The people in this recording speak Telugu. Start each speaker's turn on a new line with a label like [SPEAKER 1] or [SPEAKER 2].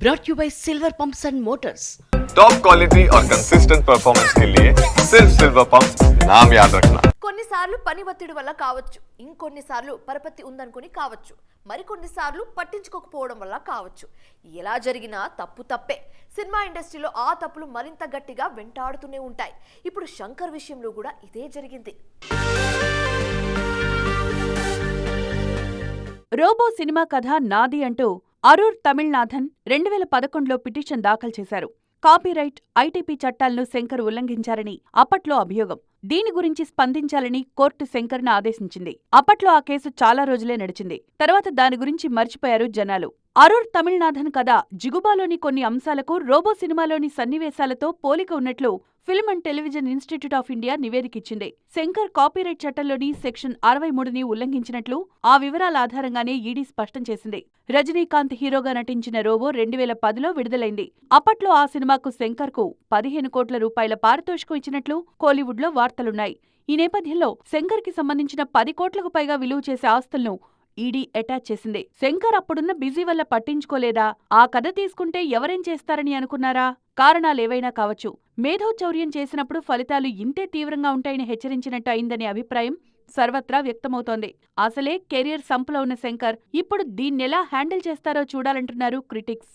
[SPEAKER 1] brought you by Silver Pumps and Motors.
[SPEAKER 2] Top quality और कंसिस्टेंट परफॉर्मेंस के लिए सिर्फ सिल्वर पंप्स नाम याद रखना.
[SPEAKER 3] కొన్నిసార్లు పని ఒత్తిడి వల్ల కావచ్చు, ఇంకొన్నిసార్లు పరపతి ఉందనుకుని కావచ్చు, మరికొన్నిసార్లు పట్టించుకోకపోవడం వల్ల కావచ్చు. ఎలా జరిగినా తప్పు తప్పే. సినిమా ఇండస్ట్రీలో ఆ తప్పులు మరింత గట్టిగా వెంటాడుతూనే ఉంటాయి. ఇప్పుడు శంకర్ విషయంలో కూడా ఇదే జరిగింది.
[SPEAKER 4] రోబో సినిమా కథ నాది అంటూ అరూర్ తమిళనాథన్ 2011లో పిటిషన్ దాఖలు చేశారు. కాపీరైట్, ఐటీపీ చట్టాలను శంకర్ ఉల్లంఘించారని అప్పట్లో అభియోగం. దీని గురించి స్పందించాలని కోర్టు శంకర్ను ఆదేశించింది. అప్పట్లో ఆ కేసు చాలా రోజులే నడిచింది. తర్వాత దాని గురించి మర్చిపోయారు జనాలు. అరూర్ తమిళనాథన్ కథ జిగుబాలోని కొన్ని అంశాలకు రోబో సినిమాలోని సన్నివేశాలతో పోలిక ఉన్నట్లు film and television institute of India నివేదికిచ్చింది. శంకర్ కాపీరైట్ చట్టంలోని సెక్షన్ 63ని ఉల్లంఘించినట్లు ఆ వివరాల ఆధారంగానే ఈడీ స్పష్టం చేసింది. రజనీకాంత్ హీరోగా నటించిన రోబో 2010లో విడుదలైంది. అప్పట్లో ఆ సినిమాకు శంకర్కు 15 కోట్ల రూపాయల పారితోషికం ఇచ్చినట్లు కోలీవుడ్లో వార్తలున్నాయి. ఈ నేపథ్యంలో శంకర్కి సంబంధించిన 10 కోట్లకు పైగా విలువ చేసే ఆస్తులను ఈడీ అటాచ్ చేసింది. శంకర్ అప్పుడున్న బిజీ వల్ల పట్టించుకోలేదా? ఆ కథ తీసుకుంటే ఎవరేం చేస్తారని అనుకున్నారా? కారణాలేవైనా కావచ్చు. మేధోచౌర్యం చేసినప్పుడు ఫలితాలు ఇంతే తీవ్రంగా ఉంటాయని హెచ్చరించినట్టు అయిందనే అభిప్రాయం సర్వత్రా వ్యక్తమవుతోంది. అసలే కెరియర్ సంపులో ఉన్న శంకర్ ఇప్పుడు దీన్నెలా హ్యాండిల్ చేస్తారో చూడాలంటున్నారు క్రిటిక్స్.